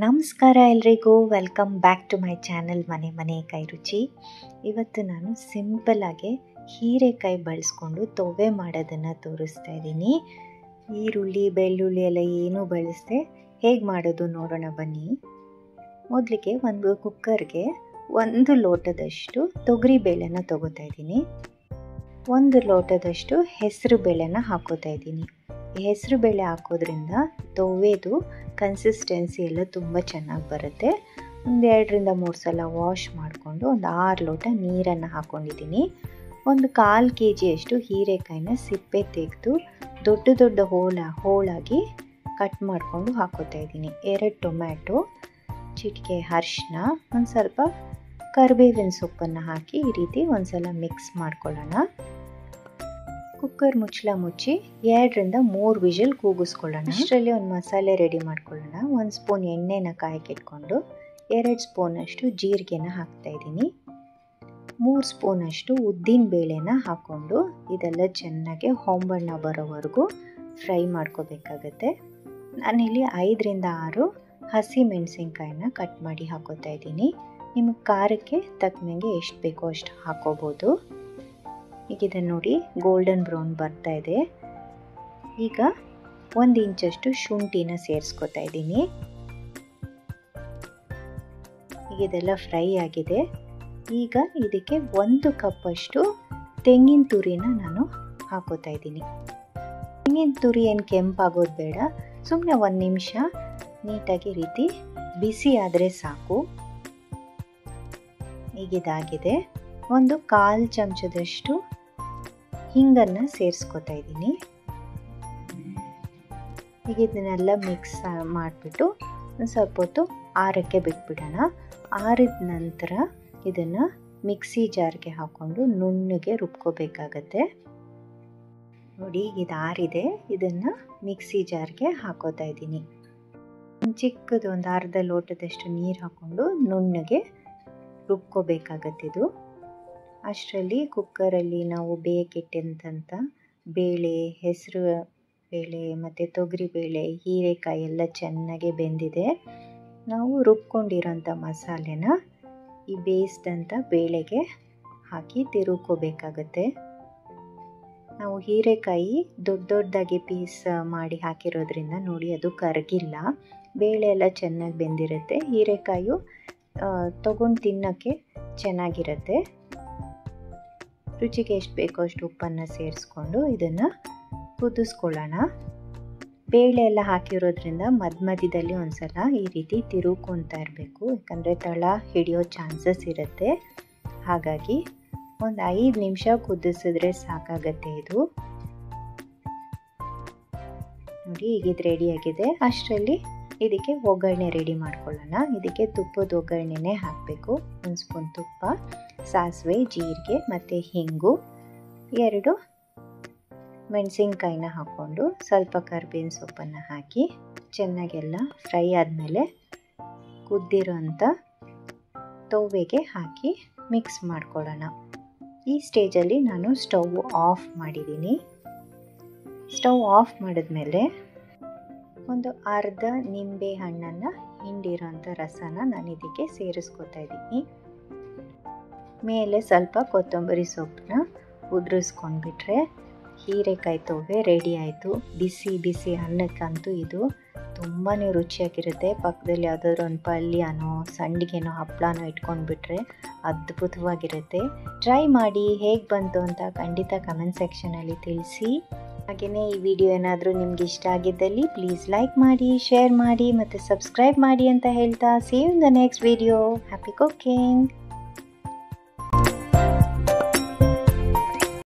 ನಮಸ್ಕಾರ ಎಲ್ರಿಗೂ, welcome back to my channel Mane Kai ರುಚಿ. ಇವತ್ತು ನಾನು ಸಿಂಪಲ್ಲಾಗಿ ಹೀರೆಕಾಯಿ ಬಳಸ್ಕೊಂಡು ತೊವೆ ಮಾಡೋದನ್ನು ತೋರಿಸ್ತಾ ಇದ್ದೀನಿ. ಈರುಳ್ಳಿ ಬೆಳ್ಳುಳ್ಳಿ ಎಲ್ಲ ಏನೂ ಬಳಸದೆ ಹೇಗೆ ಮಾಡೋದು ನೋಡೋಣ ಬನ್ನಿ. ಮೊದಲಿಗೆ ಒಂದು ಕುಕ್ಕರ್ಗೆ 1 ಲೋಟದಷ್ಟು ತೊಗರಿ ಬೇಳೆನ ತೊಗೋತಾ ಇದ್ದೀನಿ. 1 ಲೋಟದಷ್ಟು ಹೆಸರು ಬೇಳೆನ ಹಾಕೋತಾ ಇದ್ದೀನಿ. ಹೆಸರು ಬೇಳೆ ಹಾಕೋದ್ರಿಂದ ತೊವೆದು ಕನ್ಸಿಸ್ಟೆನ್ಸಿ ಎಲ್ಲ ತುಂಬ ಚೆನ್ನಾಗಿ ಬರುತ್ತೆ. 2-3 ಸಲ ವಾಶ್ ಮಾಡಿಕೊಂಡು 6 ಲೋಟ ನೀರನ್ನು ಹಾಕ್ಕೊಂಡಿದ್ದೀನಿ. 1/4 kg ಹೀರೆಕಾಯಿನ ಸಿಪ್ಪೆ ತೆಗೆದು ದೊಡ್ಡ ಹೋಳಾಗಿ ಕಟ್ ಮಾಡಿಕೊಂಡು ಹಾಕೋತಾ ಇದ್ದೀನಿ. 2 ಟೊಮ್ಯಾಟೊ, ಚಿಟಿಕೆ ಅರಿಶಿನ, ಒಂದು ಸ್ವಲ್ಪ ಕರಿಬೇವಿನ ಸೊಪ್ಪನ್ನು ಹಾಕಿ ಈ ರೀತಿ ಒಂದು ಸಲ ಮಿಕ್ಸ್ ಮಾಡ್ಕೊಳ್ಳೋಣ. ಕುಕ್ಕರ್ ಮುಚ್ಚಳ ಮುಚ್ಚಿ 2-3 ವಿಷಲ್ ಕೂಗಿಸ್ಕೊಳ್ಳೋಣ. ಅಷ್ಟರಲ್ಲಿ ಒಂದು ಮಸಾಲೆ ರೆಡಿ ಮಾಡ್ಕೊಳ್ಳೋಣ. 1 ಸ್ಪೂನ್ ಎಣ್ಣೆನ ಕಾಯಕ್ಕಿಟ್ಕೊಂಡು 2 ಸ್ಪೂನಷ್ಟು ಜೀರಿಗೆನ ಹಾಕ್ತಾಯಿದ್ದೀನಿ. 3 ಸ್ಪೂನಷ್ಟು ಉದ್ದಿನ ಬೇಳೆನ ಹಾಕ್ಕೊಂಡು ಇದೆಲ್ಲ ಚೆನ್ನಾಗಿ ಹೊಂಬಣ್ಣ ಬರೋವರೆಗೂ ಫ್ರೈ ಮಾಡ್ಕೋಬೇಕಾಗತ್ತೆ. ನಾನಿಲ್ಲಿ 5-6 ಹಸಿ ಮೆಣಸಿನ್ಕಾಯಿನ ಕಟ್ ಮಾಡಿ ಹಾಕೋತಾ ಇದ್ದೀನಿ. ನಿಮಗೆ ಖಾರಕ್ಕೆ ತಕ್ಕನಂಗೆ ಎಷ್ಟು ಬೇಕೋ ಅಷ್ಟು ಹಾಕೋಬೋದು. ಈಗ ಇದನ್ನು ನೋಡಿ ಗೋಲ್ಡನ್ ಬ್ರೌನ್ ಬರ್ತಾ ಇದೆ. ಈಗ 1 ಇಂಚಷ್ಟು ಶುಂಠಿನ ಸೇರಿಸ್ಕೊತಾ ಇದ್ದೀನಿ. ಈಗ ಇದೆಲ್ಲ ಫ್ರೈ ಆಗಿದೆ. ಈಗ ಇದಕ್ಕೆ 1 ಕಪ್ಪಷ್ಟು ತೆಂಗಿನ ತುರಿನ ನಾನು ಹಾಕೋತಾ ಇದ್ದೀನಿ. ತೆಂಗಿನ ತುರಿ ಏನು ಕೆಂಪಾಗೋದು ಬೇಡ, ಸುಮ್ಮನೆ 1 ನಿಮಿಷ ನೀಟಾಗಿ ರೀತಿ ಬಿಸಿ ಆದರೆ ಸಾಕು. ಈಗ ಇದಾಗಿದೆ. 1/4 ಚಮಚದಷ್ಟು ಹಿಂಗನ್ನು ಸೇರಿಸ್ಕೊತಾ ಇದ್ದೀನಿ. ಈಗ ಇದನ್ನೆಲ್ಲ ಮಿಕ್ಸ್ ಮಾಡಿಬಿಟ್ಟು ಒಂದು ಸ್ವಲ್ಪ ಹೊತ್ತು ಆರಕ್ಕೆ ಬಿಟ್ಬಿಡೋಣ. ಆರಿದ ನಂತರ ಇದನ್ನು ಮಿಕ್ಸಿ ಜಾರ್ಗೆ ಹಾಕ್ಕೊಂಡು ನುಣ್ಣಗೆ ರುಬ್ಕೋಬೇಕಾಗತ್ತೆ. ನೋಡಿ ಇದು ಆರಿದೆ. ಇದನ್ನು ಮಿಕ್ಸಿ ಜಾರ್ಗೆ ಹಾಕೋತಾ ಇದ್ದೀನಿ. ಚಿಕ್ಕದು ಒಂದು ಅರ್ಧ ಲೋಟದಷ್ಟು ನೀರು ಹಾಕ್ಕೊಂಡು ನುಣ್ಣಗೆ ರುಬ್ಕೋಬೇಕಾಗತ್ತಿದು. ಅಷ್ಟರಲ್ಲಿ ಕುಕ್ಕರಲ್ಲಿ ನಾವು ಬೇಯಕ್ಕಿಟ್ಟಂಥ ಬೇಳೆ, ಹೆಸರು ಬೇಳೆ ಮತ್ತು ತೊಗರಿ ಬೇಳೆ, ಹೀರೆಕಾಯಿ ಎಲ್ಲ ಚೆನ್ನಾಗಿ ಬೆಂದಿದೆ. ನಾವು ರುಬ್ಕೊಂಡಿರೋಂಥ ಮಸಾಲೆನ ಈ ಬೇಯಿಸಿದಂಥ ಬೇಳೆಗೆ ಹಾಕಿ ತಿರುಗ್ಕೋಬೇಕಾಗತ್ತೆ. ನಾವು ಹೀರೆಕಾಯಿ ದೊಡ್ಡದಾಗಿ ಪೀಸ್ ಮಾಡಿ ಹಾಕಿರೋದ್ರಿಂದ ನೋಡಿ ಅದು ಕರಗಿಲ್ಲ. ಬೇಳೆ ಎಲ್ಲ ಚೆನ್ನಾಗಿ ಬೆಂದಿರುತ್ತೆ. ಹೀರೆಕಾಯಿ ತೊಗೊಂಡು ತಿನ್ನೋಕ್ಕೆ ಚೆನ್ನಾಗಿರುತ್ತೆ. ರುಚಿಗೆ ಎಷ್ಟು ಬೇಕೋ ಅಷ್ಟು ಉಪ್ಪನ್ನು ಸೇರಿಸ್ಕೊಂಡು ಇದನ್ನು ಕುದಿಸ್ಕೊಳ್ಳೋಣ. ಬೇಳೆ ಎಲ್ಲ ಹಾಕಿರೋದ್ರಿಂದ ಮಧ್ಯದಲ್ಲಿ ಒಂದು ಸಲ ಈ ರೀತಿ ತಿರುಗ್ಕೊತಾ ಇರಬೇಕು, ಯಾಕಂದರೆ ತಳ ಹಿಡಿಯೋ ಚಾನ್ಸಸ್ ಇರುತ್ತೆ. ಹಾಗಾಗಿ ಒಂದು 5 ನಿಮಿಷ ಕುದಿಸಿದ್ರೆ ಸಾಕಾಗತ್ತೆ ಇದು. ನೋಡಿ ಈಗ ಇದು ರೆಡಿಯಾಗಿದೆ. ಅಷ್ಟರಲ್ಲಿ ಇದಕ್ಕೆ ಒಗ್ಗರಣೆ ರೆಡಿ ಮಾಡ್ಕೊಳ್ಳೋಣ. ಇದಕ್ಕೆ ತುಪ್ಪದ ಒಗ್ಗರಣೆನೇ ಹಾಕಬೇಕು. 1 ಸ್ಪೂನ್ ತುಪ್ಪ, ಸಾಸಿವೆ, ಜೀರಿಗೆ ಮತ್ತು ಹಿಂಗು, 2 ಮೆಣಸಿನ್ಕಾಯಿನ ಹಾಕ್ಕೊಂಡು ಸ್ವಲ್ಪ ಕರಿಬೇವಿನ ಸೊಪ್ಪನ್ನು ಹಾಕಿ ಚೆನ್ನಾಗೆಲ್ಲ ಫ್ರೈ ಆದಮೇಲೆ ಕುದ್ದಿರೋಂಥ ತೊವೆಗೆ ಹಾಕಿ ಮಿಕ್ಸ್ ಮಾಡ್ಕೊಳ್ಳೋಣ. ಈ ಸ್ಟೇಜಲ್ಲಿ ನಾನು ಸ್ಟವ್ ಆಫ್ ಮಾಡಿದ್ದೀನಿ. ಸ್ಟವ್ ಆಫ್ ಮಾಡಿದ್ಮೇಲೆ ಒಂದು ಅರ್ಧ ನಿಂಬೆ ಹಣ್ಣನ್ನು ಹಿಂಡಿರೋಂಥ ರಸನ ನಾನು ಇದಕ್ಕೆ ಸೇರಿಸ್ಕೊತಾ ಇದ್ದೀನಿ. ಮೇಲೆ ಸ್ವಲ್ಪ ಕೊತ್ತಂಬರಿ ಸೊಪ್ಪನ್ನ ಉದುರಿಸ್ಕೊಂಡ್ಬಿಟ್ರೆ ಹೀರೆಕಾಯಿ ತೊವೆ ರೆಡಿ ಆಯಿತು. ಬಿಸಿ ಬಿಸಿ ಅನ್ನಕ್ಕಂತೂ ಇದು ತುಂಬಾ ರುಚಿಯಾಗಿರುತ್ತೆ. ಪಕ್ಕದಲ್ಲಿ ಯಾವುದಾದ್ರೂ ಒಂದು ಪಲ್ಯನೋ ಸಂಡಿಗೆನೋ ಹಪ್ಪಳನೋ ಇಟ್ಕೊಂಡ್ಬಿಟ್ರೆ ಅದ್ಭುತವಾಗಿರುತ್ತೆ. ಟ್ರೈ ಮಾಡಿ, ಹೇಗೆ ಬಂತು ಅಂತ ಖಂಡಿತ ಕಮೆಂಟ್ ಸೆಕ್ಷನಲ್ಲಿ ತಿಳಿಸಿ. ಹಾಗೆಯೇ ಈ ವಿಡಿಯೋ ಏನಾದರೂ ನಿಮ್ಗೆ ಇಷ್ಟ ಆಗಿದ್ದಲ್ಲಿ ಪ್ಲೀಸ್ ಲೈಕ್ ಮಾಡಿ, ಶೇರ್ ಮಾಡಿ ಮತ್ತು ಸಬ್ಸ್ಕ್ರೈಬ್ ಮಾಡಿ ಅಂತ ಹೇಳ್ತಾ, see you in the next video. Happy cooking!